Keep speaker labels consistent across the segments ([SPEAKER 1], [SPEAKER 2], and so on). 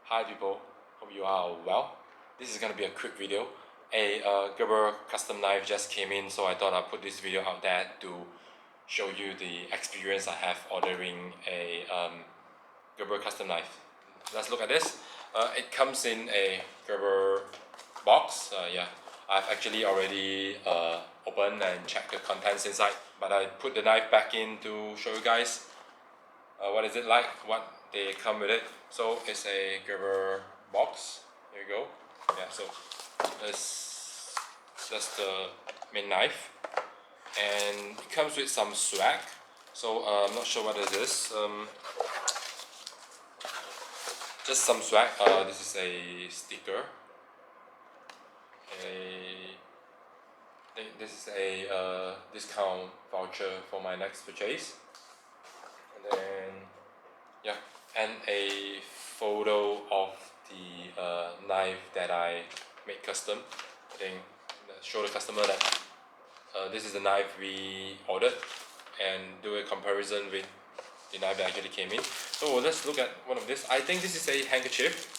[SPEAKER 1] Hi people, hope you are well. This is gonna be a quick video. A Gerber custom knife just came in, so I thought I'd put this video out there to show you the experience I have ordering a Gerber custom knife. Let's look at this. It comes in a Gerber box. Yeah, I've actually already opened and checked the contents inside, but I put the knife back in to show you guys what is it like, what they come with it. So it's a Gerber box. There you go. Yeah, so that's the main knife, and it comes with some swag. So I'm not sure what is this. Just some swag. This is a sticker. This is a discount voucher for my next purchase. And then yeah, and a photo of the knife that I made custom. I think show the customer that this is the knife we ordered, and do a comparison with the knife that actually came in. So let's look at one of this. I think this is a handkerchief.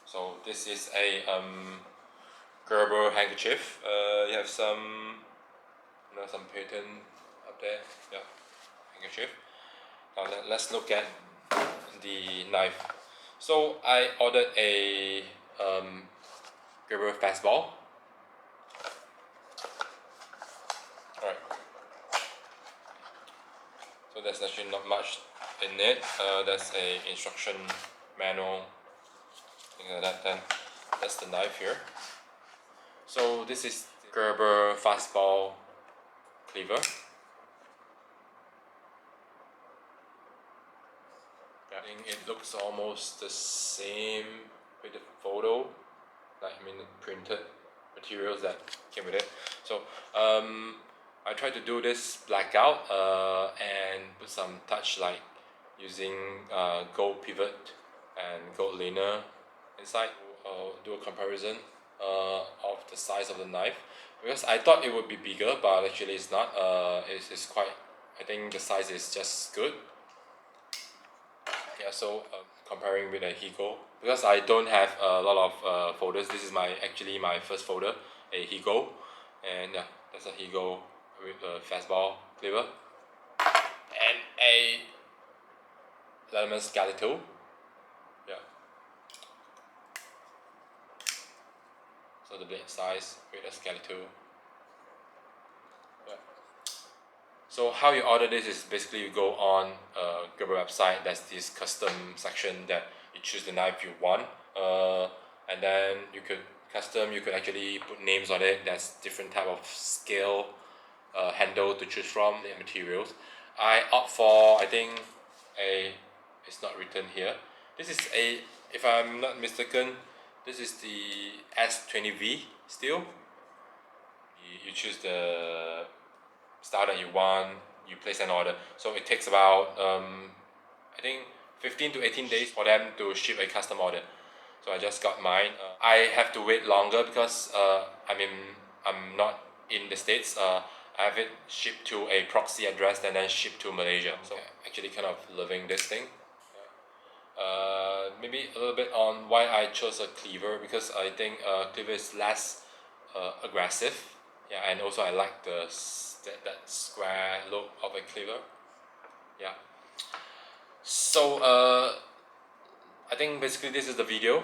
[SPEAKER 1] So this is a Gerber handkerchief. You have some pattern up there. Yeah, handkerchief. Now let's look at the knife. So I ordered a Gerber Fastball. Alright. So there's actually not much in it. There's a instruction manual, things like that. Then that's the knife here. So this is Gerber Fastball Cleaver. I think it looks almost the same with the photo, like the printed materials that came with it. So I tried to do this blackout and put some touch, like using gold pivot and gold liner inside. Do a comparison of the size of the knife, because I thought it would be bigger, but actually it's not. It's quite, I think the size is just good. Yeah, so comparing with a Higo, because I don't have a lot of folders. This is actually my first folder, a Higo, and yeah, that's a Higo with a fastball cleaver and a lemon skeleton. Yeah. So the blade size with a skeleton. Yeah. So how you order this is basically you go on Gerber website. There's this custom section that you choose the knife you want, and then you could actually put names on it. There's different type of scale, handle to choose from, the materials. I opt for, I think, it's not written here. This is if I'm not mistaken, this is the S20V steel. You choose the style that you want, you place an order. So it takes about I think 15 to 18 days for them to ship a custom order. So I just got mine. I have to wait longer because I'm not in the States. I have it shipped to a proxy address and then shipped to Malaysia. So actually kind of loving this thing. Maybe a little bit on why I chose a cleaver, because I think cleaver is less aggressive. Yeah, and also I like that square look of a cleaver. Yeah. So I think basically this is the video.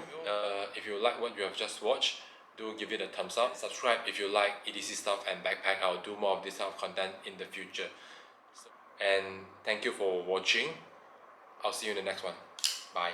[SPEAKER 1] If you like what you have just watched, do give it a thumbs up. Subscribe if you like EDC stuff and backpack. I'll do more of this type of content in the future. And thank you for watching. I'll see you in the next one. Bye.